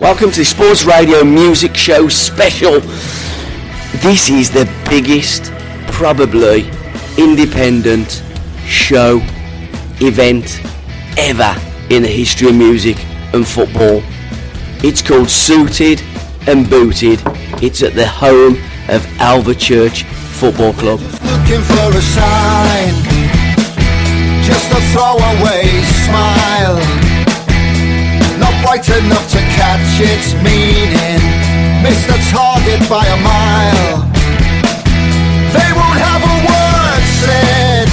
Welcome to the Sports Radio Music Show special. This is the biggest, probably, independent show, event, ever in the history of music and football. It's called Suited and Booted. It's at the home of Alvechurch Football Club. Looking for a sign, just a throwaway smile, not bright enough to catch its meaning, missed the target by a mile. They won't have a word said,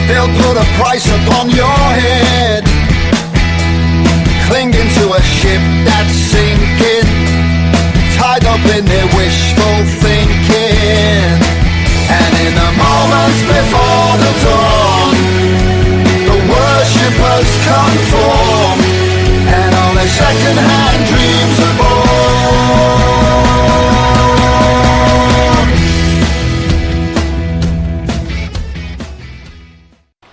they'll put a price upon your head, clinging to a ship that's sinking, tied up in their wishful thinking. And in the moments before the dawn, the worshippers conform, and all their second-hand dreams are born.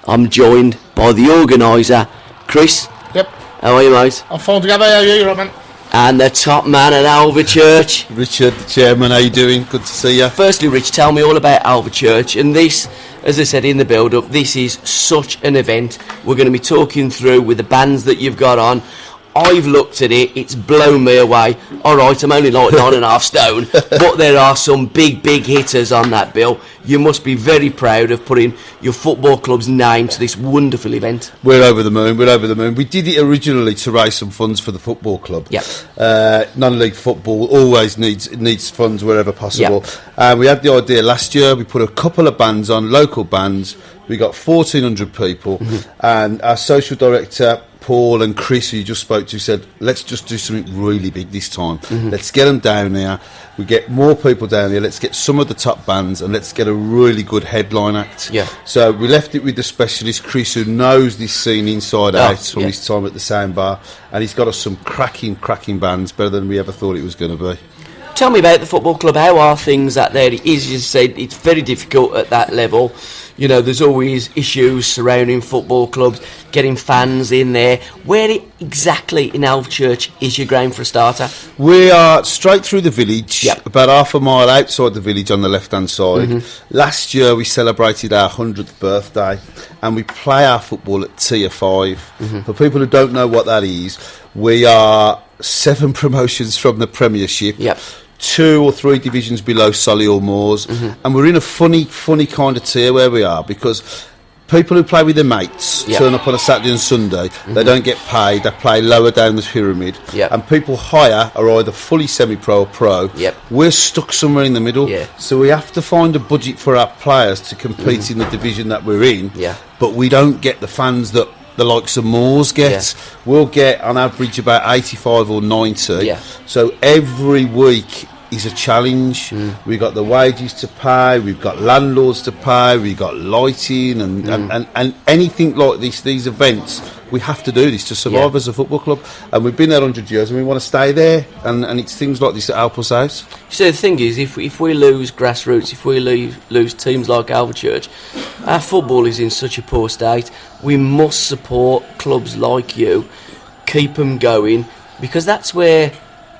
I'm joined by the organiser, Chris. Yep. How are you, mate? I'm phoned together. How are you, Robin? And the top man at Alvechurch. Richard, the chairman, how you doing? Good to see you. Firstly, Rich, tell me all about Alvechurch. And this, as I said in the build-up, this is such an event. We're going to be talking through with the bands that you've got on. I've looked at it, it's blown me away. Alright, I'm only like 9.5 stone, but there are some big hitters on that bill. You must be very proud of putting your football club's name to this wonderful event. We're over the moon. We did it originally to raise some funds for the football club. Yep. Non-league football always needs funds wherever possible. Yep. We had the idea last year, we put a couple of bands on, local bands. We got 1,400 people, and our social director, Paul, and Chris, who you just spoke to, said, let's just do something really big this time. Let's get them down here. We get more people down here. Let's get some of the top bands, and let's get a really good headline act. Yeah. So we left it with the specialist, Chris, who knows this scene inside out from his time at the Sound Bar, and he's got us some cracking bands, better than we ever thought it was going to be. Tell me about the football club. How are things out there? It is, as you said, it's very difficult at that level. You know, there's always issues surrounding football clubs, getting fans in there. Where exactly in Alvechurch is your ground for a starter? We are straight through the village, Yep. about half a mile outside the village on the left-hand side. Last year we celebrated our 100th birthday, and we play our football at Tier 5. For people who don't know what that is, we are 7 promotions from the Premiership. Yep. 2 or 3 divisions below Solihull Moors, and we're in a funny kind of tier where we are, because people who play with their mates turn up on a Saturday and Sunday, they don't get paid, they play lower down the pyramid, and people hire are either fully semi-pro or pro. We're stuck somewhere in the middle, so we have to find a budget for our players to compete in the division that we're in, but we don't get the fans that the likes of Moors get. We'll get on average about 85 or 90. So every week is a challenge. We've got the wages to pay, we've got landlords to pay, we've got lighting and anything like this, these events. We have to do this to survive as a football club, and we've been there 100 years and we want to stay there, and it's things like this that help us out. So the thing is, if we lose grassroots, if we lose teams like Alvechurch, our football is in such a poor state. We must support clubs like you, keep them going, because that's where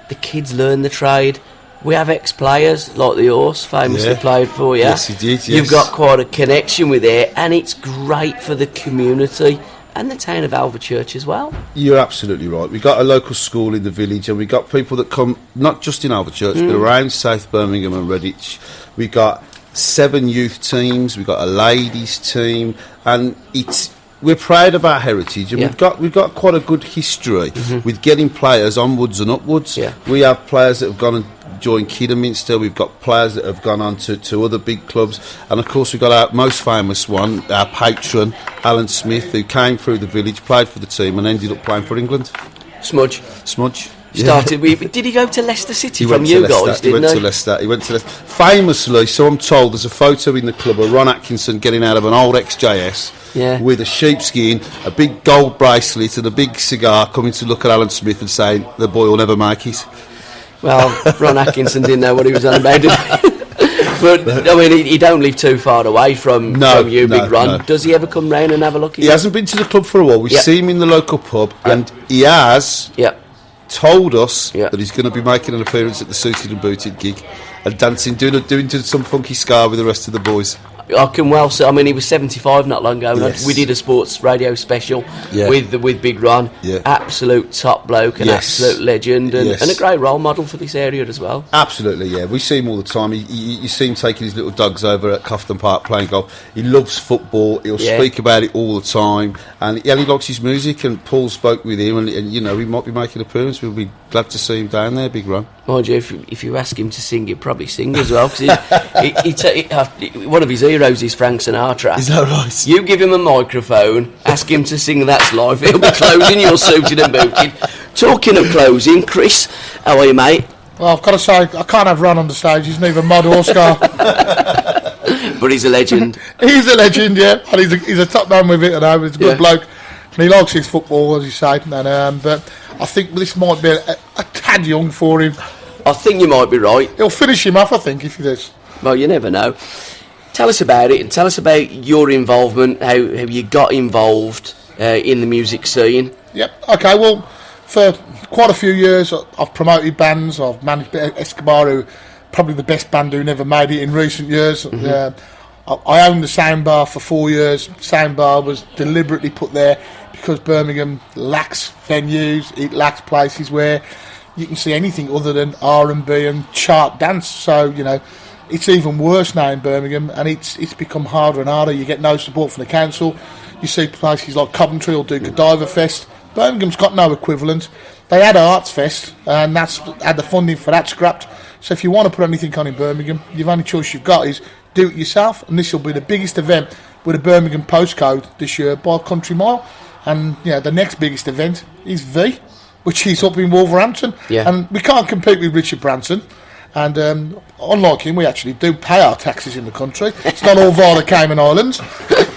the kids learn the trade. We have ex-players like the horse, famously played for you. Yes, he did, yes. You've got quite a connection with it, and it's great for the community and the town of Alvechurch as well. You're absolutely right. We've got a local school in the village, and we've got people that come not just in Alvechurch but around South Birmingham and Redditch. We've got 7 youth teams, we've got a ladies team, and we're proud of our heritage, and we've got quite a good history with getting players onwards and upwards. We have players that have gone and joined Kidderminster, we've got players that have gone on to other big clubs, and of course we've got our most famous one, our patron Alan Smith, who came through the village, played for the team and ended up playing for England. Smudge. Started with, did he go to Leicester City from you guys, didn't he? He went to Leicester. Famously, so I'm told, there's a photo in the club of Ron Atkinson getting out of an old XJS with a sheepskin, a big gold bracelet and a big cigar, coming to look at Alan Smith and saying, the boy will never make it. Well, Ron Atkinson didn't know what he was on about, did he? But, I mean, he don't live too far away from you, Big Ron. No. Does he ever come round and have a look at you? He hasn't been to the club for a while. We see him in the local pub, and he has told us Yeah. that he's going to be making an appearance at the Suited and Booted gig and dancing, doing some funky ska with the rest of the boys. I can well say, I mean, he was 75 not long ago. And Yes. we did a sports radio special Yeah. with Big Ron. Yeah. Absolute top bloke, an Yes. absolute legend, and, Yes. and a great role model for this area as well. Absolutely, yeah. We see him all the time. You see him taking his little dogs over at Coughton Park playing golf. He loves football. He'll Yeah. speak about it all the time. And he likes his music. And Paul spoke with him, and he might be making an appearance. We'll be glad to see him down there, Big Ron. Mind you, if you ask him to sing, he'd probably sing as well. Because one of his heroes is Frank Sinatra. Is that right? You give him a microphone, ask him to sing That's Life, he'll be closing your Suited and Booted. Talking of closing, Chris, how are you, mate? Well, I've got to say, I can't have Ron on the stage. He's neither Mod or Scar. But he's a legend. He's a legend, yeah. And he's a top man with it, and he's a good bloke. And he likes his football, as you say. And, but I think this might be a tad young for him. I think you might be right. He'll finish him off, I think, if he does. Well, you never know. Tell us about it, and tell us about your involvement, how you got involved in the music scene. Yep. Okay, well, for quite a few years, I've promoted bands. I've managed Escobar, who probably the best band who never made it in recent years. I owned the Soundbar for 4 years. Soundbar was deliberately put there because Birmingham lacks venues. It lacks places where you can see anything other than R&B and chart dance. So, it's even worse now in Birmingham, and it's become harder and harder. You get no support from the council. You see places like Coventry will do Godiva Fest. Birmingham's got no equivalent. They had Arts Fest, and that's had the funding for that scrapped. So if you want to put anything on in Birmingham, the only choice you've got is do it yourself, and this will be the biggest event with a Birmingham postcode this year by a country mile. And the next biggest event is V, which is up in Wolverhampton. Yeah. And we can't compete with Richard Branson. And unlike him, we actually do pay our taxes in the country. It's not all via the Cayman Islands.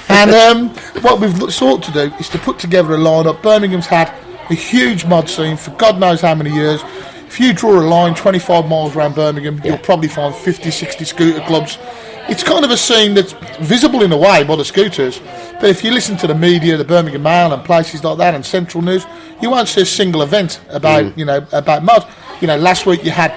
And what we've sought to do is to put together a lineup. Birmingham's had a huge mod scene for God knows how many years. If you draw a line 25 miles around Birmingham, you'll probably find 50, 60 scooter clubs. It's kind of a scene that's visible in a way by the scooters. But if you listen to the media, the Birmingham Mail and places like that and Central News, you won't see a single event about, about mod. Last week you had,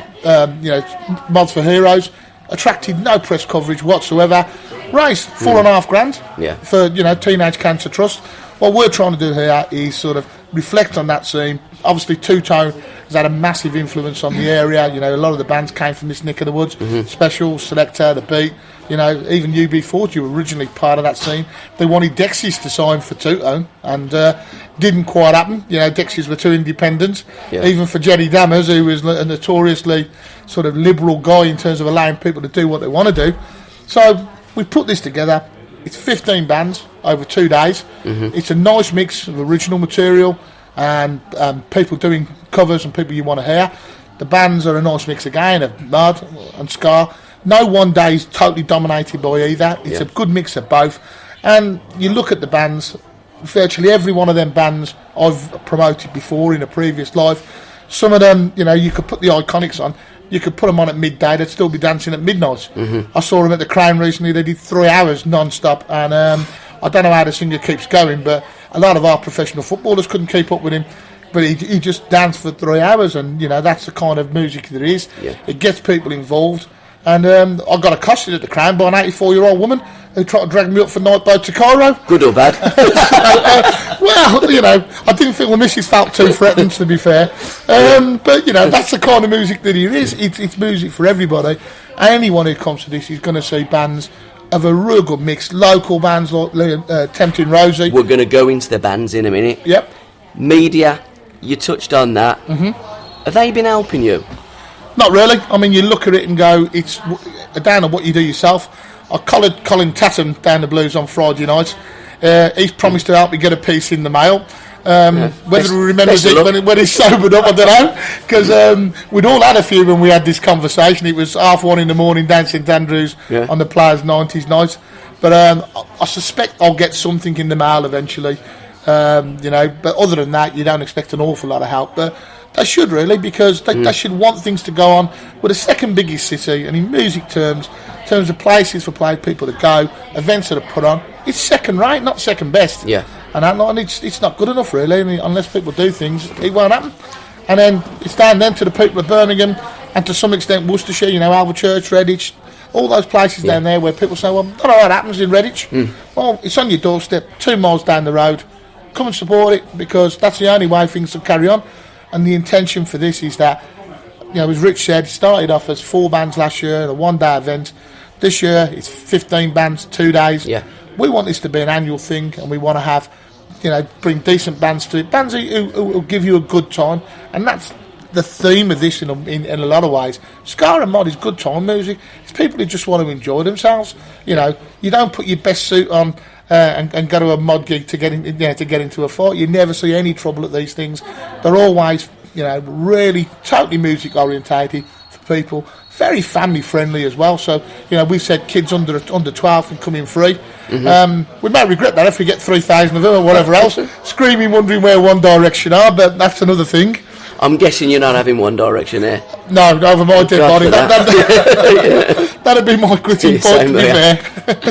Mods for Heroes, attracted no press coverage whatsoever, raised $4,500 for, Teenage Cancer Trust. What we're trying to do here is sort of reflect on that scene. Obviously, Two-Tone has had a massive influence on the area. A lot of the bands came from this neck of the woods. Special, Selector, The Beat. Even UB40 were originally part of that scene. They wanted Dexys to sign for Two-Tone, and didn't quite happen. Dexys were too independent. Yeah. Even for Jerry Dammers, who was a notoriously sort of liberal guy in terms of allowing people to do what they want to do. So we put this together. It's 15 bands over 2 days. It's a nice mix of original material and people doing covers and people you want to hear. The bands are a nice mix again of mud and ska. No one day is totally dominated by either. It's a good mix of both. And you look at the bands, virtually every one of them bands I've promoted before in a previous life. Some of them, you could put the Iconics on. You could put them on at midday, they'd still be dancing at midnight. I saw them at the Crown recently, they did 3 hours non-stop, and I don't know how the singer keeps going, but a lot of our professional footballers couldn't keep up with him, but he just danced for 3 hours, and that's the kind of music there is. It gets people involved, and I got accosted at the Crown by an 84-year-old woman who tried to drag me up for night boat to Cairo. Good or bad? Well, I didn't feel the missus felt too threatened, to be fair. But, that's the kind of music that it is. It's music for everybody. Anyone who comes to this is going to see bands of a real good mix. Local bands like Tempting Rosie. We're going to go into the bands in a minute. Yep. Media, you touched on that. Have they been helping you? Not really. I mean, you look at it and go, it's down to what you do yourself. I collared Colin Tatum down the Blues on Friday night. He's promised to help me get a piece in the mail. Whether he remembers it when he's sobered up, I don't know. Because we'd all had a few when we had this conversation. It was 1:30 in the morning down St Andrews on the Players 90s night. But I suspect I'll get something in the mail eventually. But other than that, you don't expect an awful lot of help. But they should really, because they should want things to go on. We're the second biggest city, and in music terms, in terms of places for people to go, events that are put on, it's second rate, not second best. Yeah. And it's not good enough really. I mean, unless people do things, it won't happen. And then it's down then to the people of Birmingham and to some extent Worcestershire, Alvechurch, Redditch, all those places down there where people say, well, I don't know what happens in Redditch. Well, it's on your doorstep, 2 miles down the road. Come and support it, because that's the only way things will carry on. And the intention for this is that, as Rich said, it started off as 4 bands last year, a 1-day event. This year it's 15 bands, 2 days. Yeah. We want this to be an annual thing, and we want to have, bring decent bands to it, bands who will give you a good time, and that's the theme of this in a lot of ways. Ska and mod is good time music. It's people who just want to enjoy themselves. You don't put your best suit on and go to a mod gig to get into a fight. You never see any trouble at these things. They're always, really totally music orientated for people. Very family friendly as well. So, we've said kids under 12 can come in free. We may regret that if we get 3,000 of them or whatever else, screaming, wondering where One Direction are, but that's another thing. I'm guessing you're not having One Direction here. No, over my dead body. That'd be my quitting point, to be fair.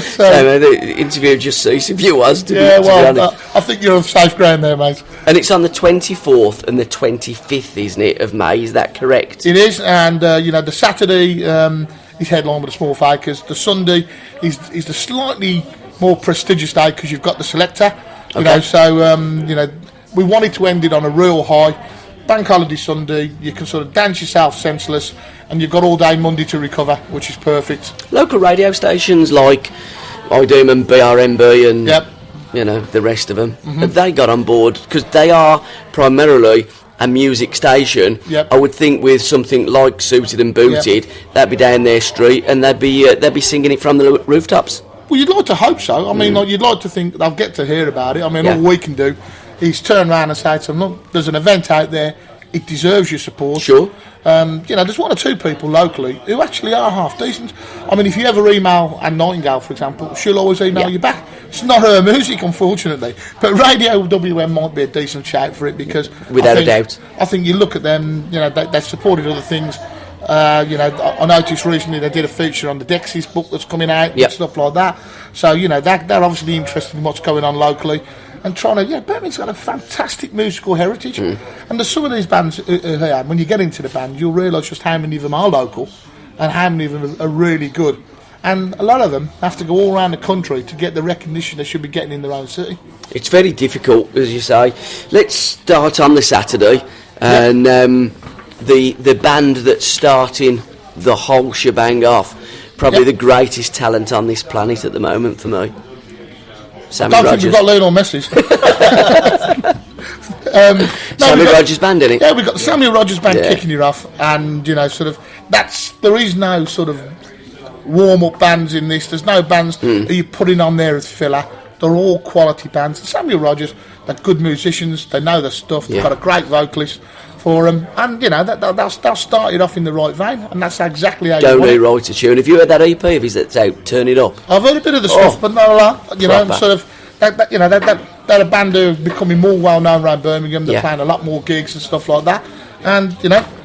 So, the interview just ceased if you was, to be honest. I think you're on safe ground there, mate. And it's on the 24th and the 25th, isn't it, of May? Is that correct? It is, and, the Saturday is headlined with the Small Fakers. The Sunday is the slightly more prestigious day because you've got the Selector. We wanted to end it on a real high. Bank holiday Sunday, you can sort of dance yourself senseless, and you've got all day Monday to recover, which is perfect. Local radio stations like IDM and BRMB and the rest of them, have they got on board? Because they are primarily a music station. I would think with something like Suited and Booted, they'd be down their street and they'd be singing it from the rooftops. Well, you'd like to hope so. I mean, you'd like to think they'll get to hear about it. I mean, all we can do is turn around and say to them, look, there's an event out there, it deserves your support. Sure. There's 1 or 2 people locally who actually are half decent. I mean, if you ever email Anne Nightingale, for example, she'll always email you back. It's not her music, unfortunately, but Radio WM might be a decent shout for it, because without a doubt, I think you look at them, they've supported other things. I noticed recently they did a feature on the Dexys book that's coming out and stuff like that. So, they're obviously interested in what's going on locally. And trying to, Birmingham's got a fantastic musical heritage. And there's some of these bands, when you get into the band, you'll realise just how many of them are local and how many of them are really good. And a lot of them have to go all around the country to get the recognition they should be getting in their own city. It's very difficult, as you say. Let's start on the Saturday. And the band that's starting the whole shebang off, probably the greatest talent on this planet at the moment for me. Sammy I don't Rogers. think we've got Lionel Messi. Sammy Rogers band, innit? Yeah, we've got the Sammy Rogers band kicking it off, and there is no sort of warm-up bands in this. There's no bands that you're putting on there as filler. They're all quality bands. And Samuel Rogers, they're good musicians. They know their stuff. They've got a great vocalist for them, and they'll start it off in the right vein, and that's exactly how you want it. Don't rewrite a tune. If you heard that EP of his that's out, Turn It Up. I've heard a bit of the stuff, but not a lot. Sort of they're a band who are becoming more well known around Birmingham. They're playing a lot more gigs and stuff like that, and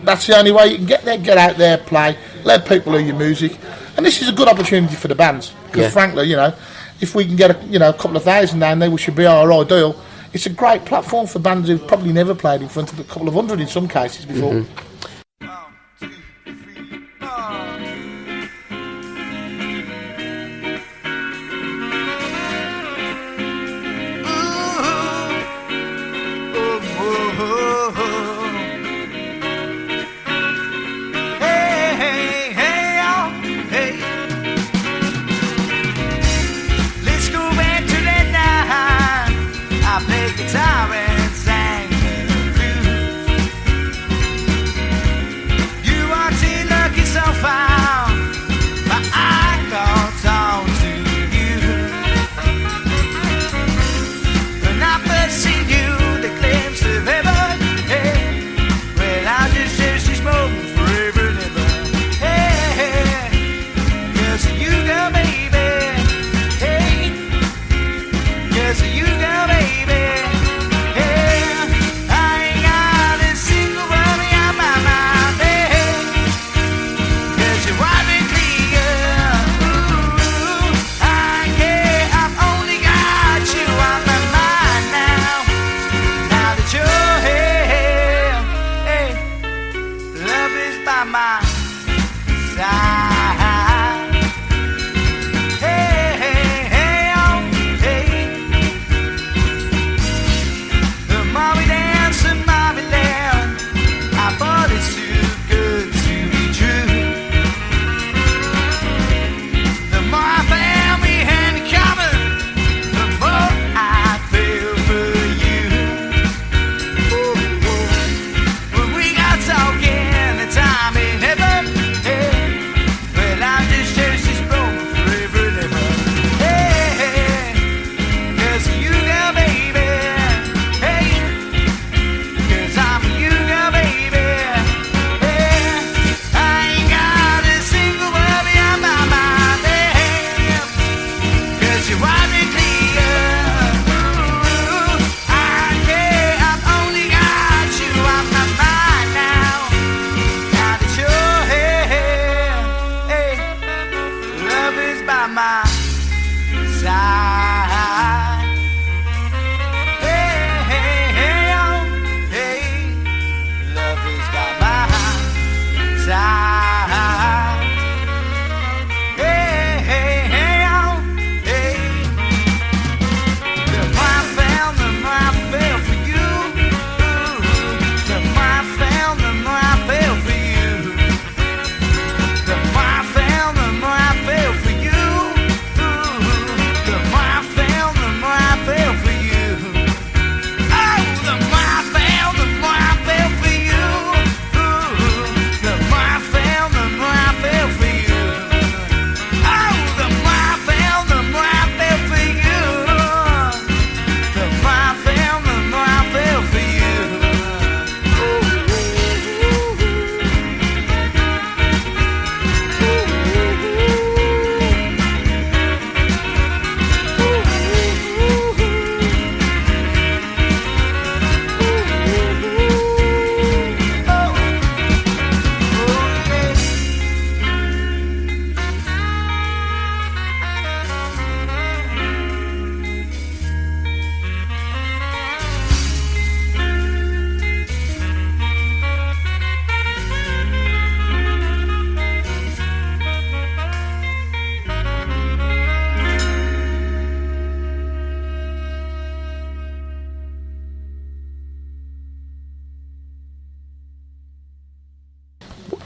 that's the only way you can get there. Get out there, play, let people hear your music, and this is a good opportunity for the bands. Because frankly, if we can get a couple of thousand down there, we should be our ideal. It's a great platform for bands who've probably never played in front of a couple of hundred in some cases before. my side. Hey, hey, hey, oh, hey. The mommy dance and mommy dance, I thought it's too good to be true. The more I found me hand coming, the more I feel for you. Ooh, ooh. When we got talking, the time ain't never. Hey, well I just cherish this moment forever and ever. Hey, hey, 'cause you girl, baby. Hey, 'cause I'm you girl, baby. Hey, I ain't got a single word behind my mind. Hey, 'cause you wipe me clear. Ooh, I've only got you on my mind now. Now that you're here, hey, love is by my side. Hey, hey, hey, oh, hey, love is by my side. Hey, hey, hey, oh, hey. The more I found, the more I fell for you. The more I found, the more I fell for you. The more I found, the more I fell for you. The more I found, the more I fell for you. Oh, the more I found, the more I fell for you. The more I found, the more I fell for you. Oh, the more I found, the more I fell for you. The more I found, the more I fell for you.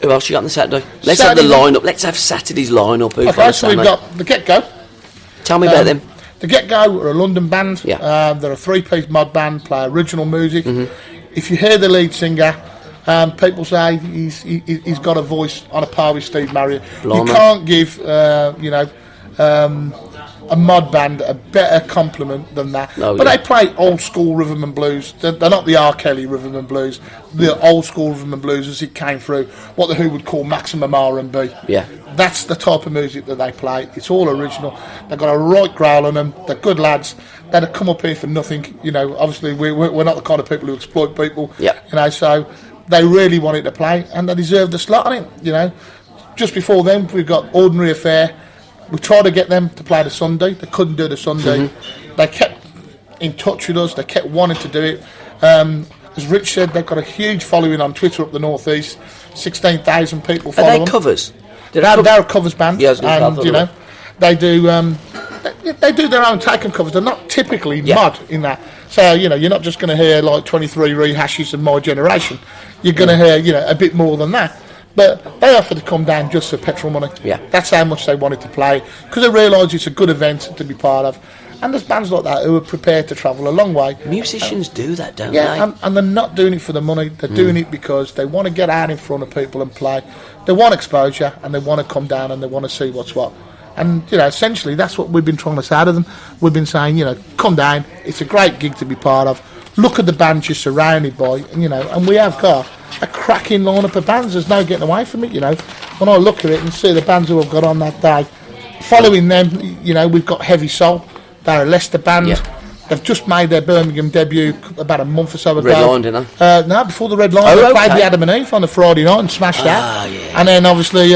Who else you got on the Saturday? Let's have the lineup. Let's have Saturday's lineup. Who Okay, so we've got the Get Go. Tell me about them. The Get Go are a London band. Yeah. They're a three-piece mod band, play original music. If you hear the lead singer, people say he's got a voice on a par with Steve Marriott. Blimey. You can't give, a mod band a better compliment than that. Oh, but yeah. they play old school rhythm and blues. They're not the R. Kelly rhythm and blues. The old school rhythm and blues as it came through, what the Who would call maximum R&B. Yeah. That's the type of music that they play. It's all original. They've got a right growl on them. They're good lads. They'd have come up here for nothing. You know, obviously we're not the kind of people who exploit people. Yeah. You know, so they really wanted to play and they deserved a slot on it. You know, just before them we've got Ordinary Affair. We tried to get them to play the Sunday. They couldn't do the Sunday. They kept in touch with us. They kept wanting to do it. As Rich said, they've got a huge following on Twitter up the northeast. 16,000 people follow Are them. they covers? They're a covers band, Yeah, I was gonna say, I and thought you they know, they do they do their own take and covers. They're not typically mod in that. So you know, you're not just going to hear like 23 rehashes of My Generation. You're going to hear a bit more than that. But they offered to come down just for petrol money. Yeah. That's how much they wanted to play because they realised it's a good event to be part of. And there's bands like that who are prepared to travel a long way. Musicians do that, don't Yeah, they? and they're not doing it for the money. They're doing it because they want to get out in front of people and play. They want exposure and they want to come down and they want to see what's what. And, essentially that's what we've been trying to say to them. We've been saying, come down. It's a great gig to be part of. Look at the bands you're surrounded by, and we have got a cracking lineup of bands. There's no getting away from it, When I look at it and see the bands who I've got on that day, following them, we've got Heavy Soul. They're a Leicester band. Yeah. They've just made their Birmingham debut about a month or so ago. Red Line, didn't they? No, before the Red Line. They played the Adam and Eve on the Friday night and smashed that. Yeah. And then obviously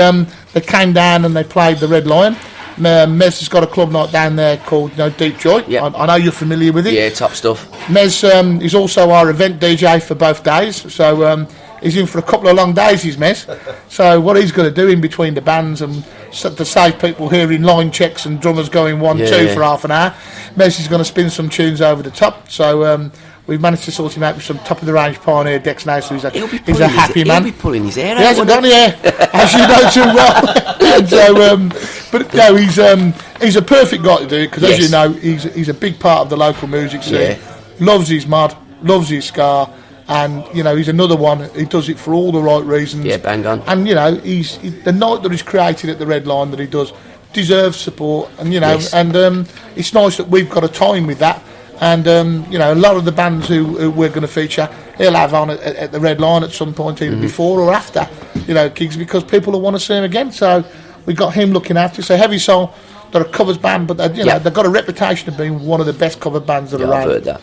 they came down and they played the Red Lion. Mez has got a club night down there called Deep Joy. Yeah. I know you're familiar with it. Yeah, top stuff. Mez is also our event DJ for both days. So he's in for a couple of long days, his mess. So what he's going to do in between the bands and to save people hearing line checks and drummers going 1-2 for half an hour, Mez is going to spin some tunes over the top. So we've managed to sort him out with some top-of-the-range Pioneer decks now, so he's a happy man. He'll be pulling his hair out. He hasn't got any hair, as you know too well. And so, but no, he's a perfect guy to do it, because as you know, he's a big part of the local music scene. Loves his mod, loves his ska, and you know, he's another one who does it for all the right reasons. Yeah, bang on. And you know, the night that he's created at the Red Line that he does deserves support, and you know, and it's nice that we've got a time with that. And you know, a lot of the bands who we're going to feature, he'll have on at the Red Line at some point, either before or after, you know, gigs, because people will want to see him again. So we got him looking after. So Heavy Soul, they're a covers band, but you know, they've got a reputation of being one of the best cover bands that are around. I've heard that.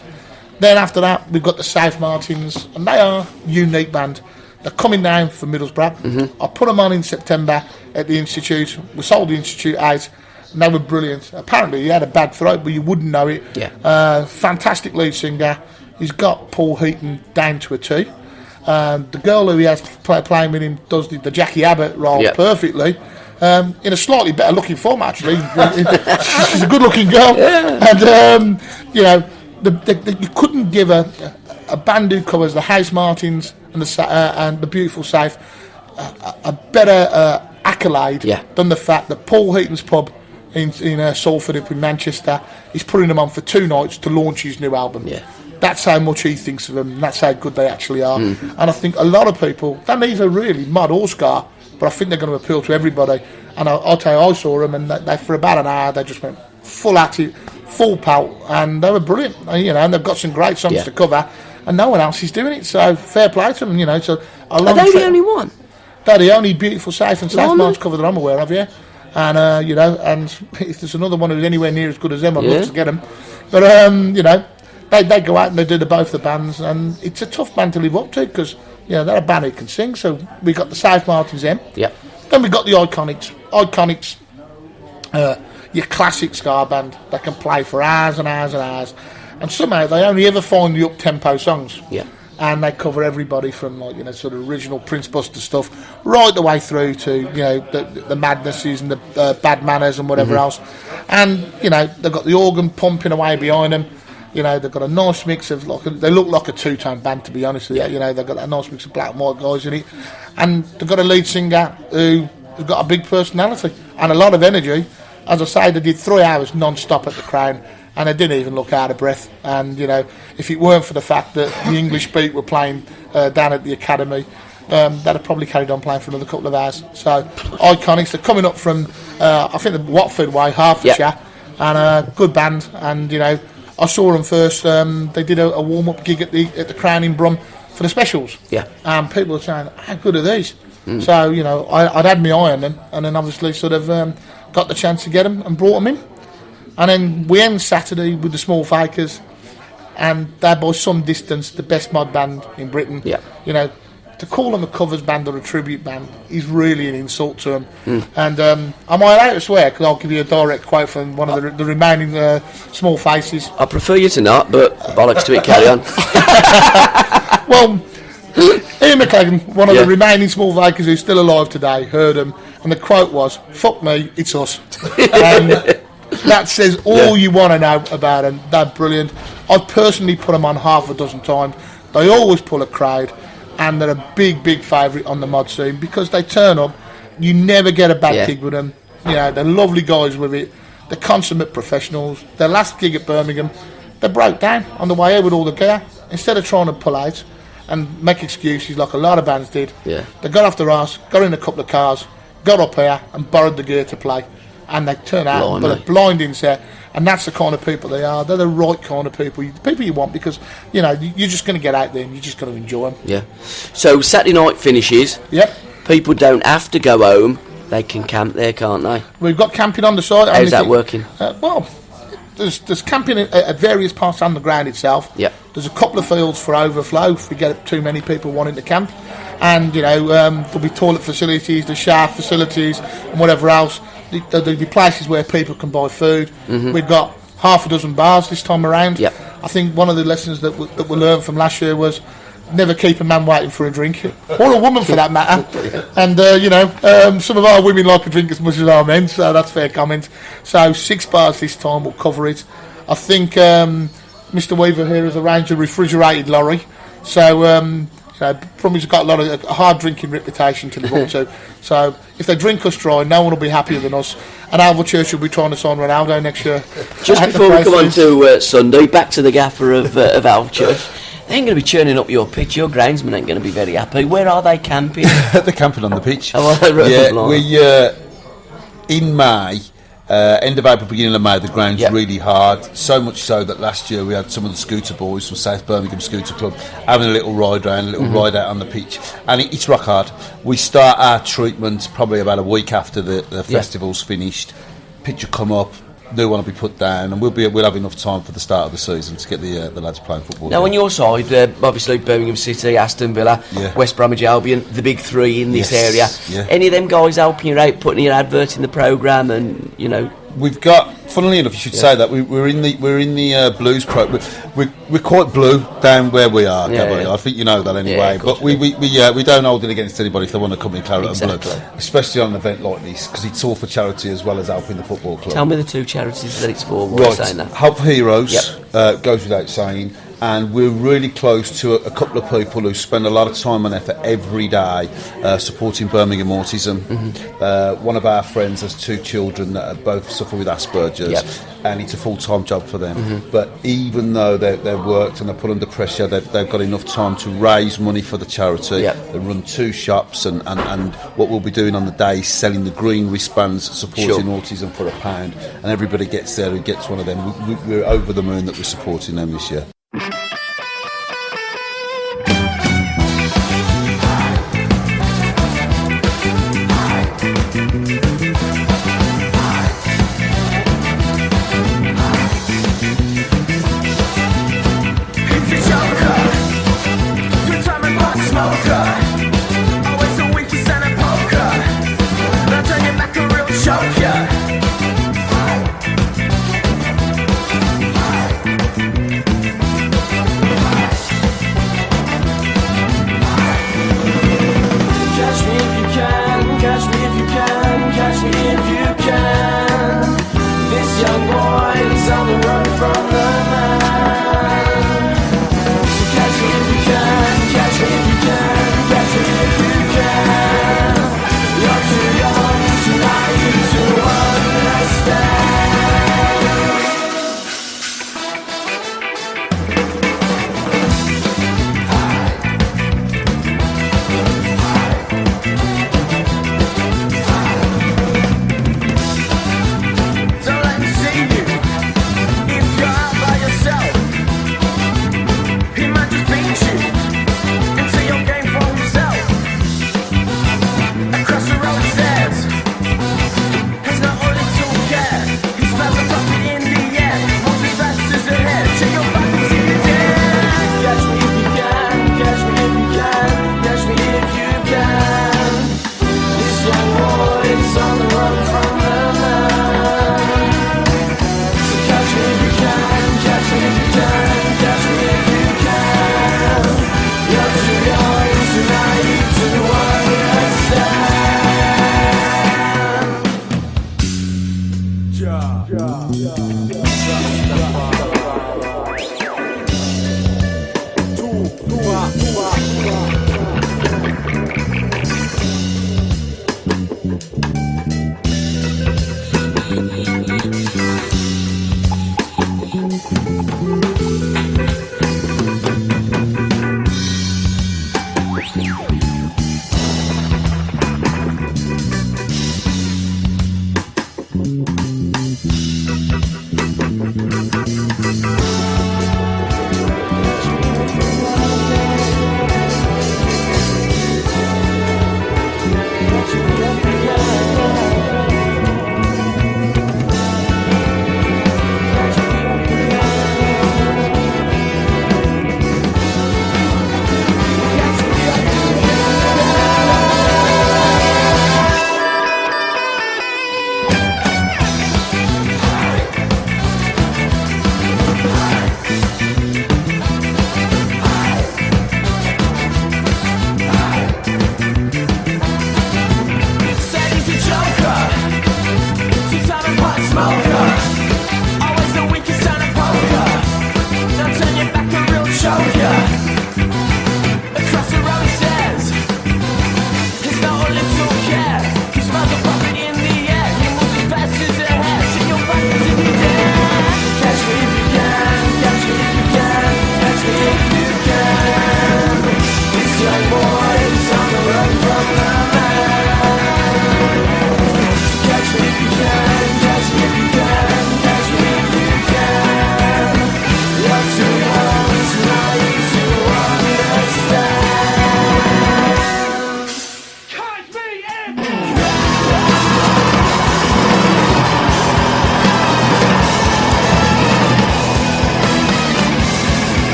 Then after that, we've got the South Martins, and they are a unique band. They're coming down from Middlesbrough. I put them on in September at the Institute. We sold the Institute out. And they were brilliant. Apparently he had a bad throat, but you wouldn't know it. Fantastic lead singer. He's got Paul Heaton down to a T. The girl who he has playing with him does the Jackie Abbott role perfectly. In a slightly better looking form, actually. She's a good looking girl. And you know, you couldn't give a band who covers the House Martins and the beautiful South a better accolade than the fact that Paul Heaton's pub in Salford up in Manchester is putting them on for 2 nights to launch his new album. That's how much he thinks of them. That's how good they actually are. And I think a lot of people, they're neither really mod or ska, but I think they're going to appeal to everybody. And I'll tell you, I saw them, and they for about an hour they just went full at it, full pelt, and they were brilliant. You know, and they've got some great songs to cover, and no one else is doing it. So fair play to them. You know, so are they the only one? They're the only beautiful South and South March cover that I'm aware of. And you know, and if there's another one who's anywhere near as good as them, I'd love to get them. But you know, they go out and they do both the bands, and it's a tough band to live up to, because you know, they're a band who can sing. So we got the South Martins then. Then we got the Iconics. Your classic ska band that can play for hours and hours and hours, and somehow they only ever find the up-tempo songs. And they cover everybody from, like, you know, sort of original Prince Buster stuff right the way through to, you know, the Madnesses and the Bad Manners and whatever else. And you know, they've got the organ pumping away behind them. You know, they've got a nice mix of, like, they look like a two-tone band, to be honest with you. You know, they've got a nice mix of black and white guys in it, and they've got a lead singer who's got a big personality and a lot of energy. As I say, they did 3 hours non-stop at the Crown, and they didn't even look out of breath. And you know, if it weren't for the fact that the English Beat were playing down at the Academy, they'd have probably carried on playing for another couple of hours. So Iconics, they're coming up from I think the Watford way, Hertfordshire, and a good band. And you know, I saw them first. They did a warm-up gig at the Crown in Brum for the specials. And people were saying, how good are these? So you know, I'd had my eye on them, and then obviously sort of got the chance to get them and brought them in. And then we end Saturday with the Small Fakers, and they're by some distance the best mod band in Britain. You know, to call them a covers band or a tribute band is really an insult to them. And am I allowed to swear? Because I'll give you a direct quote from one of the remaining Small Faces. I prefer you to not, but bollocks to it, carry on. Well, Ian McLagan, one of the remaining Small Fakers who's still alive today, heard them, and the quote was, "Fuck me, it's us." And that says all you want to know about them. They're brilliant. I've personally put them on half a dozen times. They always pull a crowd, and they're a big favourite on the mod scene because they turn up. You never get a bad gig with them. You know, they're lovely guys with it. They're consummate professionals. Their last gig at Birmingham, they broke down on the way out with all the gear. Instead of trying to pull out and make excuses like a lot of bands did, they got off their arse, got in a couple of cars, got up here and borrowed the gear to play. And they turn out with a blinding set, and that's the kind of people they are. They're the right kind of people, the people you want, because you know you're just going to get out there and you're just going to enjoy them. So Saturday night finishes. People don't have to go home; they can camp there, can't they? We've got camping on the site. How's that working? Well, there's camping at various parts on the ground itself. There's a couple of fields for overflow if we get too many people wanting to camp, and you know there'll be toilet facilities, the shaft facilities, and whatever else. There'll be places where people can buy food. We've got half a dozen bars this time around. I think one of the lessons that we learned from last year was never keep a man waiting for a drink, or a woman for that matter. And some of our women like a drink as much as our men, so that's fair comment. So 6 bars this time will cover it. I think Mr. Weaver here has arranged a refrigerated lorry, so Brummie's got a hard drinking reputation to live up to. So if they drink us dry, no one will be happier than us. And Alvechurch will be trying to sign Ronaldo next year. Just before we come on to Sunday, back to the gaffer of Alvechurch. They ain't going to be churning up your pitch. Your groundsmen ain't going to be very happy. Where are they camping? They're camping on the pitch. Oh, right. Yeah, we in May. End of April, beginning of May, the ground's really hard. So much so that last year we had some of the scooter boys from South Birmingham Scooter Club having a little ride round, a little ride out on the pitch, and it's rock hard. We start our treatment probably about a week after the festival's finished. Pitch will come up, new one will be put down, and we'll have enough time for the start of the season to get the lads playing football. Now, on your side, obviously Birmingham City, Aston Villa, West Bromwich Albion, the big 3 in this area. Yeah. Any of them guys helping you out, putting your advert in the programme, and We've got, funnily enough, you should say that we're in the Blues pro. We're quite blue down where we are. I think you know that anyway. But we don't hold it against anybody if they want to come in claret and blue, especially on an event like this, because it's all for charity as well as helping the football club. Tell me the 2 charities that it's for. Right, saying that. Help Heroes goes without saying. And we're really close to a couple of people who spend a lot of time and effort every day supporting Birmingham Autism. One of our friends has 2 children that both suffer with Asperger's, and it's a full-time job for them. But even though they're worked and they're put under pressure, they've got enough time to raise money for the charity. They run 2 shops, and what we'll be doing on the day is selling the green wristbands supporting autism for £1, and everybody gets there who gets one of them. We're over the moon that we're supporting them this year.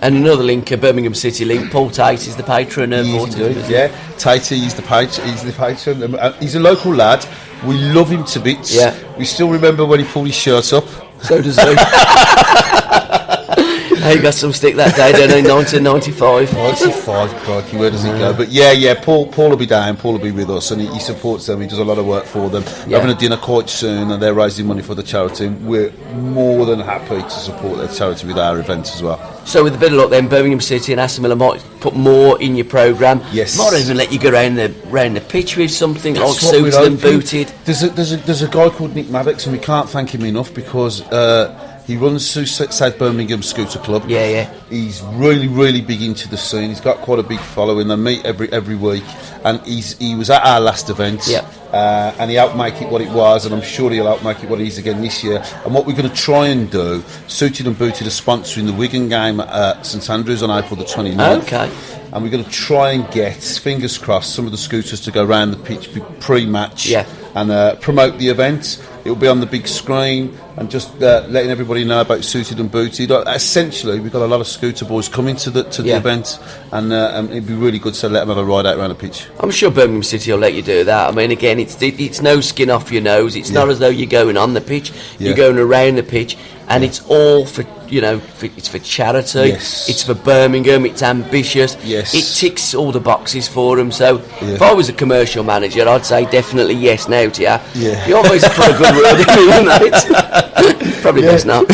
And another link, a Birmingham City link. Paul Tate is the patron of autism. Yeah, Tate, he's the patron. He's a local lad. We love him to bits. Yeah. We still remember when he pulled his shirt up. So does he. He got some stick that day, don't he? 1995. 95, crikey, where does it go? But yeah, Paul will be down, Paul will be with us, and he supports them, he does a lot of work for them. We're having a dinner quite soon, and they're raising money for the charity. We're more than happy to support their charity with our events as well. So with a bit of luck then, Birmingham City and Aston Villa might put more in your programme. Yes. Might even let you go round the pitch with something like That's what we're suited and hoping. booted. There's a guy called Nick Maddox, and we can't thank him enough because he runs South Birmingham Scooter Club. Yeah. He's really big into the scene. He's got quite a big following. They meet every week, and he was at our last event. And he helped make it what it was, and I'm sure he'll help make it what it is again this year. And what we're going to try and do, Suited and Booted are sponsoring the Wigan game at St Andrews on April the 29th. Okay. And we're going to try and get, fingers crossed, some of the scooters to go round the pitch pre-match and promote the event. It'll be on the big screen and just letting everybody know about Suited and Booted. Essentially, we've got a lot of scooter boys coming to the event, and it'd be really good to let them have a ride out around the pitch. I'm sure Birmingham City will let you do that. I mean, again, it's no skin off your nose. It's not as though you're going on the pitch. You're going around the pitch, and it's all for, it's for charity. Yes. It's for Birmingham. It's ambitious. Yes. It ticks all the boxes for them. So if I was a commercial manager, I'd say definitely yes now to you. Yeah. You always put a good word in me, mate. Probably best not.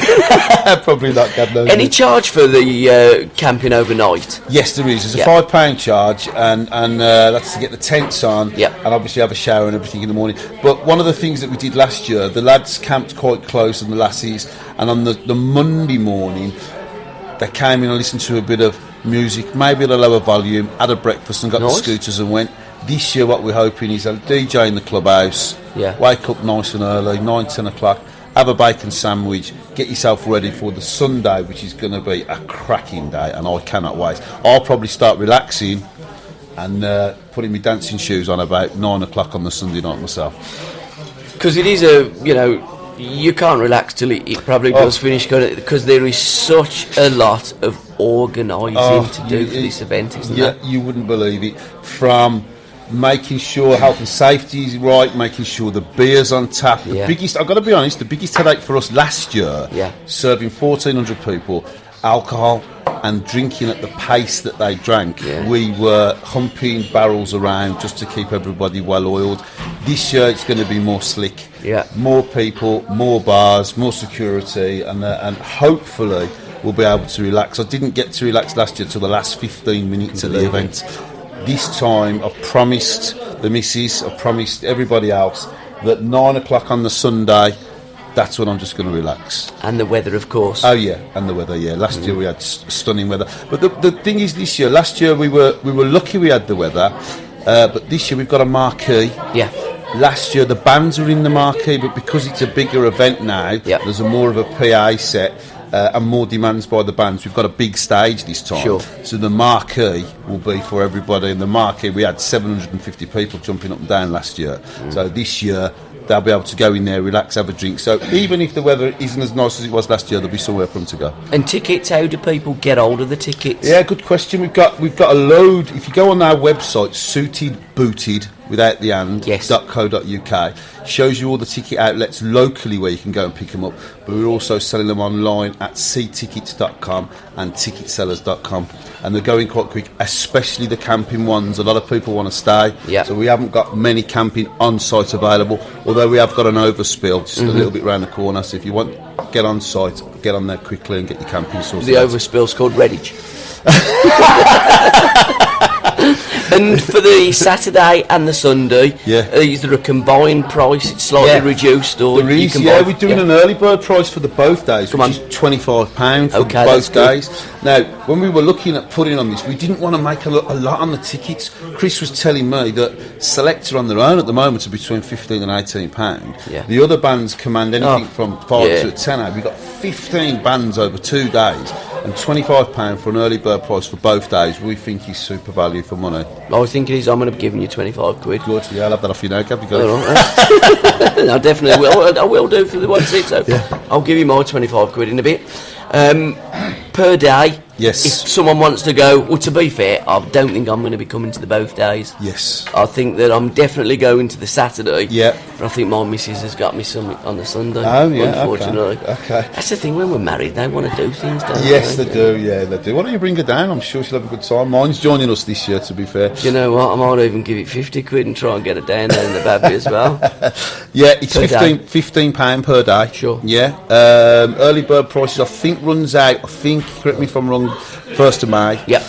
Probably not, God knows. Any charge for the camping overnight? Yes, there is. There's a £5 charge, and that's to get the tents on, and obviously have a shower and everything in the morning. But one of the things that we did last year, the lads camped quite close, and the lassies, and on the Monday morning, they came in and listened to a bit of music, maybe at a lower volume, had a breakfast and got the scooters and went. This year what we're hoping is a DJ in the clubhouse, wake up nice and early, 9-10 o'clock, have a bacon sandwich, get yourself ready for the Sunday, which is going to be a cracking day, and I cannot wait. I'll probably start relaxing and putting my dancing shoes on about 9 o'clock on the Sunday night myself. Because it is you can't relax till it probably does finish, because there is such a lot of organising to do for this event, isn't there? Yeah, you wouldn't believe it. From making sure health and safety is right, making sure the beer's on tap. The biggest, I've got to be honest, the biggest headache for us last year, serving 1,400 people alcohol and drinking at the pace that they drank. We were humping barrels around just to keep everybody well oiled. This year it's going to be more slick, more people, more bars, more security, and hopefully we'll be able to relax. I didn't get to relax last year till the last 15 minutes of the event. This time I've promised the missus, I've promised everybody else that 9 o'clock on the Sunday, that's when I'm just going to relax. And the weather, of course. Oh yeah, and the weather. Yeah, last year we had stunning weather. But the thing is, this year, last year we were lucky we had the weather. But this year we've got a marquee. Yeah. Last year the bands were in the marquee, but because it's a bigger event now, there's more of a PA set. And more demands by the bands. We've got a big stage this time. Sure. So the marquee will be for everybody. And the marquee, we had 750 people jumping up and down last year. So this year, they'll be able to go in there, relax, have a drink. So even if the weather isn't as nice as it was last year, there'll be somewhere for them to go. And tickets, how do people get hold of the tickets? Yeah, good question. We've got a load. If you go on our website, Suited Booted, without the and, .co.uk, shows you all the ticket outlets locally where you can go and pick them up. But we're also selling them online at ctickets.com and ticketsellers.com. And they're going quite quick, especially the camping ones. A lot of people want to stay. So we haven't got many camping on site available, although we have got an overspill just a little bit round the corner. So if you want to get on site, get on there quickly and get your camping sorted. The overspill's called Redditch. And for the Saturday and the Sunday, is there a combined price? It's slightly reduced, or there is, we're doing an early bird price for the both days, which is £25 for both days. Now, when we were looking at putting on this, we didn't want to make a lot on the tickets. Chris was telling me that Selector on their own at the moment are between £15 and £18. The other bands command anything from 5 to 10. We've got 15 bands over 2 days, and £25 for an early bird price for both days. We think is super value for money. I think it is. I'm going to be giving you 25 quid. Good, I'll have that off you now, Gabby. I definitely will. I will do for the 1 6. So I'll give you my 25 quid in a bit. per day. Yes. If someone wants to go, well, to be fair, I don't think I'm going to be coming to the both days. Yes. I think that I'm definitely going to the Saturday. Yeah. But I think my missus has got me something on the Sunday. Oh, yeah, unfortunately. Okay. That's the thing, when we're married, they want to do things, don't they? Yes, they do. Yeah, they do. Why don't you bring her down? I'm sure she'll have a good time. Mine's joining us this year, to be fair. You know what? I might even give it 50 quid and try and get it down there in the baby as well. Yeah, it's Per day. £15 per day. Sure. Yeah. Early bird prices, I think, runs out, correct me if I'm wrong, 1st of May. Yep.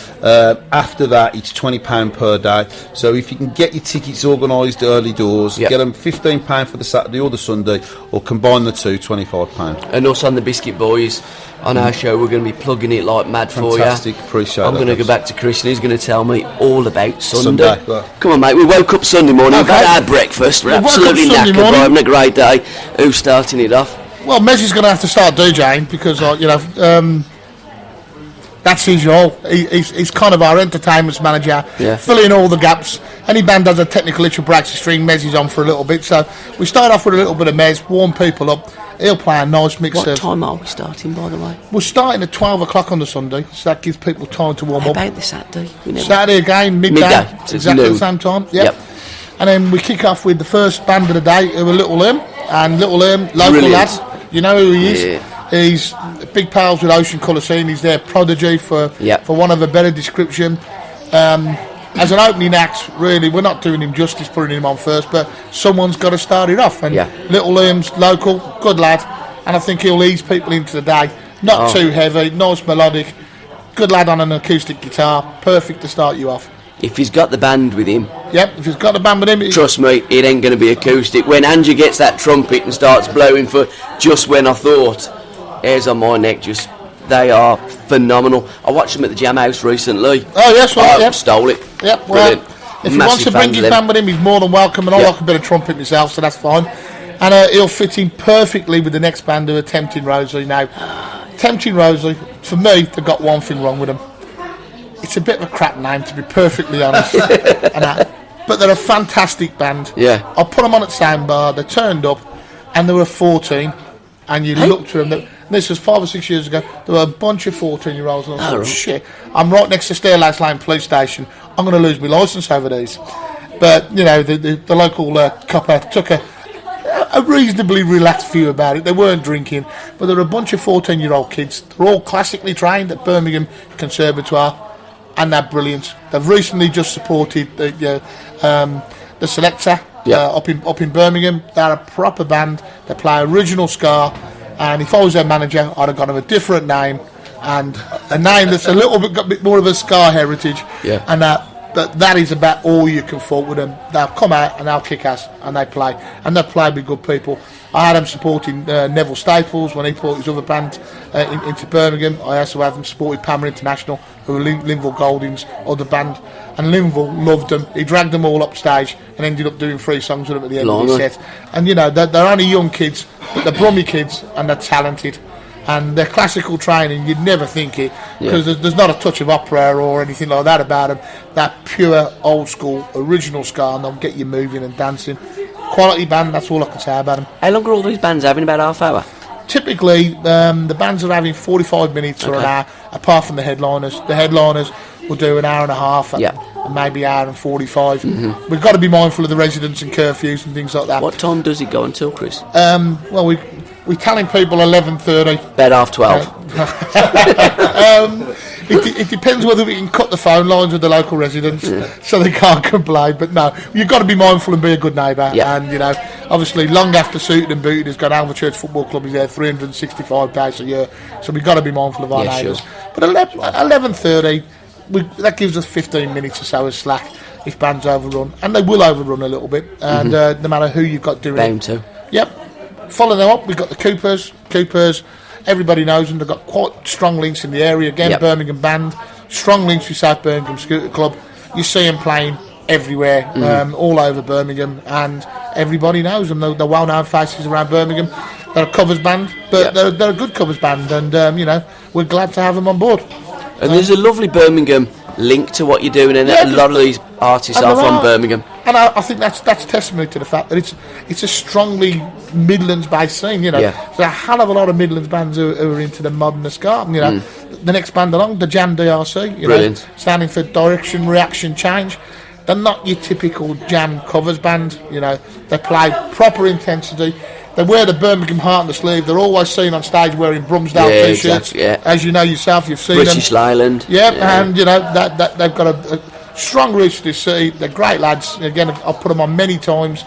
After that, it's £20 per day. So if you can get your tickets organised early doors, Yep. get them £15 for the Saturday or the Sunday, or combine the two, £25. And us on the Biscuit Boys, on our show, we're going to be plugging it like mad for you. Fantastic, appreciate I'm that. going to go back to Chris and he's going to tell me all about Sunday. Right. Come on, mate, we woke up Sunday morning, we've Okay. had our breakfast, we're We woke up absolutely Sunday knackered, we're morning. having a great day. Who's starting it off? Well, Mezzy's going to have to start DJing because, that's his role. He's kind of our entertainment manager, Yeah. filling all the gaps. Any band has a technical issue, breaks the string, Mezzy's on for a little bit. So we start off with a little bit of Mez, warm people up. He'll play a nice mix What of... time are we starting, by the way? We're starting at 12 o'clock on the Sunday, so that gives people time to warm How up. about the Saturday? We never- Saturday again, midday. Midday, so it's Exactly noon. the same time. Yep. Yep. And then we kick off with the first band of the day, who are Little Lim. And Little Lim, local Brilliant. lad. You know who he is? Yeah. He's big pals with Ocean Colour Scene. He's their prodigy, for Yep. one of a better description. As an opening act, really, we're not doing him justice putting him on first, but someone's got to start it off. And Yeah. Little Lim's local, good lad, and I think he'll ease people into the day. Not too heavy, nice melodic, good lad on an acoustic guitar, perfect to start you off. If he's got the band with him, Yep, if he's got the band with him, trust me, it ain't going to be acoustic. When Andrew gets that trumpet and starts blowing for Just When I Thought, hairs on my neck, they are phenomenal. I watched them at the Jam House recently. Oh, yes, right, yep. Stole it. Yep, well, Brilliant. if he Massive wants to bring fan his of them. band with him, he's more than welcome, and I Yep. like a bit of trumpet myself, so that's fine. And he'll fit in perfectly with the next band who are Tempting Rosie. Now, Tempting Rosie, for me, they've got one thing wrong with them. It's a bit of a crap name, to be perfectly honest. But they're a fantastic band. Yeah. I put them on at Soundbar, they turned up, and they were 14, and you looked at them. This was 5 or 6 years ago. There were a bunch of 14-year-olds, and I thought, right. shit, I'm right next to Stairlace Lane Police Station. I'm going to lose my licence over these. But, the local copper took a reasonably relaxed view about it. They weren't drinking, but there were a bunch of 14-year-old kids. They're all classically trained at Birmingham Conservatoire, and they're brilliant. They've recently just supported the Selector up in Birmingham. They're a proper band. They play original ska, and if I was their manager, I'd have got them a different name, and a name that's a little bit got a bit more of a ska heritage. Yeah. And but that is about all you can fault with them. They'll come out and they'll kick ass, and they play with good people. I had them supporting Neville Staples when he brought his other band into Birmingham. I also had them supporting Palmer International, who were Linville Golding's other band, and Linville loved them. He dragged them all up stage and ended up doing 3 songs with them at the end of the set. And they're only young kids, but they're Brummy kids, and they're talented. And their classical training, you'd never think it, because there's not a touch of opera or anything like that about them. That pure, old school, original ska, and they'll get you moving and dancing. Quality band, that's all I can say about them. How long are all these bands having? About half hour? Typically, the bands are having 45 minutes or an hour, apart from the headliners. The headliners will do an hour and a half, and maybe hour and 45. Mm-hmm. We've got to be mindful of the residents and curfews and things like that. What time does it go until, Chris? Well, we're telling people 11:30. About half 12. It depends whether we can cut the phone lines with the local residents so they can't complain. But no, you've got to be mindful and be a good neighbour. Yeah. And, obviously, long after Suited and Booted has got Alvechurch Football Club is there 365 days a year. So we've got to be mindful of our neighbours. Sure. But 11:30, that gives us 15 minutes or so of slack if bands overrun. And they will overrun a little bit. And no matter who you've got doing Bound it. to. Yep. Follow them up. We've got the Coopers. Everybody knows them. They've got quite strong links in the area. Again, Birmingham band. Strong links with South Birmingham Scooter Club. You see them playing everywhere, all over Birmingham, and everybody knows them. They're well-known faces around Birmingham. They're a covers band, but they're a good covers band, and we're glad to have them on board. And there's a lovely Birmingham link to what you're doing, and a lot of these artists are from Birmingham. And I think that's testimony to the fact that it's a strongly Midlands-based scene. You know, there's a hell of a lot of Midlands bands who are into the modernist garden. You know, the next band along, the Jam DRC. You know, standing for Direction, Reaction, Change. They're not your typical Jam covers band. You know, they play proper intensity. They wear the Birmingham heart on the sleeve. They're always seen on stage wearing Brumsdale t-shirts. Exactly, as you know yourself, you've seen British them. Leyland. And you know that they've got a strong roots to this city. They're great lads. Again, I've put them on many times.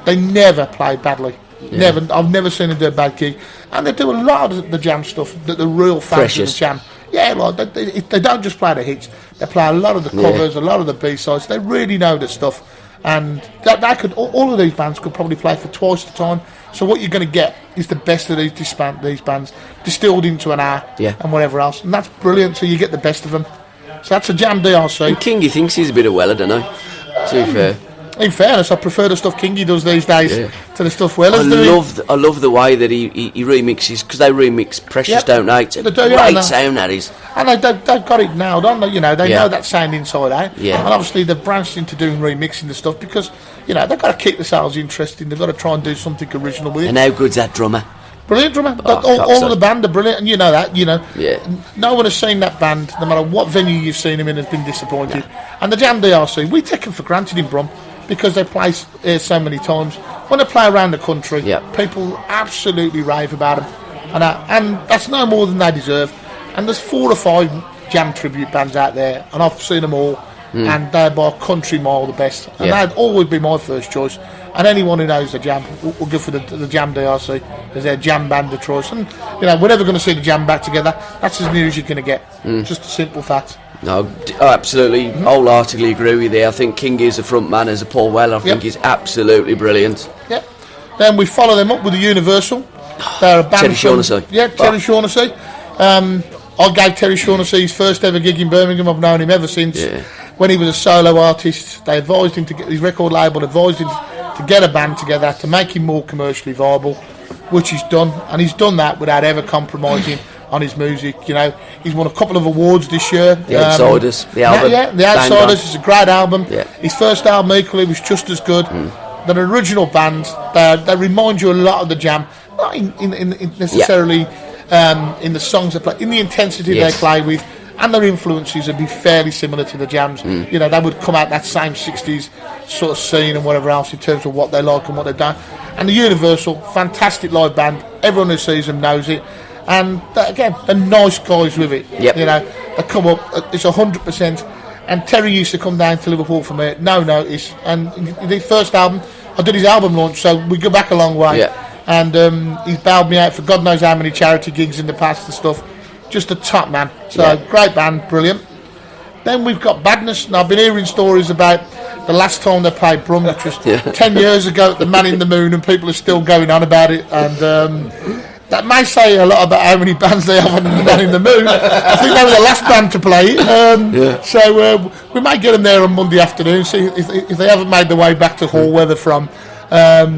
They never play badly. Never. I've never seen them do a bad gig. And they do a lot of the Jam stuff that the real fans of the Jam. Yeah, like they don't just play the hits. They play a lot of the covers, a lot of the B-sides. They really know the stuff. And they could. All of these bands could probably play for twice the time. So what you're going to get is the best of these bands distilled into an hour and whatever else. And that's brilliant. So you get the best of them. So that's a Jam DRC. And Kingy thinks he's a bit of Weller, don't he? To be fair. In fairness, I prefer the stuff Kingy does these days to the stuff Weller's doing. I love the way that he remixes, because they remix Precious, don't they? It's a great sound, that is. And they've got it nailed on. You know, they know that sound inside out. Yeah. And obviously they've branched into doing remixing the stuff because, you know, they've got to keep themselves interesting. They've got to try and do something original with it. And how good's that drummer? Brilliant drummer. All of the band are brilliant, and you know that. You know, no one has seen that band, no matter what venue you've seen them in, has been disappointed. No. And the Jam DRC, we take them for granted in Brum because they play here so many times. When they play around the country, people absolutely rave about them, and that's no more than they deserve. And there's 4 or 5 Jam tribute bands out there, and I've seen them all, and they're by a country mile the best. And they'd always be my first choice. And anyone who knows the Jam will go for the Jam DRC as their Jam band of choice. And, you know, we're never going to see the Jam back together. That's as near as you're going to get. Just a simple fact. No, I absolutely, wholeheartedly agree with you. I think King is a front man as a Paul Weller. I think he's absolutely brilliant. Then we follow them up with the Universal. They're a band Terry Shaughnessy. Terry Shaughnessy. I gave Terry Shaughnessy his first ever gig in Birmingham. I've known him ever since. When he was a solo artist, they advised him to get his record label, advised him to get a band together to make him more commercially viable, which he's done, and he's done that without ever compromising on his music. You know, he's won a couple of awards this year. The Outsiders, the album. The Outsiders is a great album. His first album equally was just as good. They're an original band. They remind you a lot of the Jam, not in necessarily in the songs they play, in the intensity they play with. And their influences would be fairly similar to the Jams. You know, they would come out that same 60s sort of scene and whatever else in terms of what they like and what they've done. And the Universal, fantastic live band. Everyone who sees them knows it. And again, they're nice guys with it. You know, they come up, it's 100%. And Terry used to come down to Liverpool for me, no notice. And the first album, I did his album launch, so we go back a long way. And he's bailed me out for God knows how many charity gigs in the past and stuff. Just a top man. So great band, brilliant. Then we've got Badness. Now I've been hearing stories about the last time they played Brum, which was 10 years ago at the Man in the Moon, and people are still going on about it. And that may say a lot about how many bands they have on the Man in the Moon. I think they were the last band to play it. So we might get them there on Monday afternoon, see if they haven't made their way back to Hallweather from,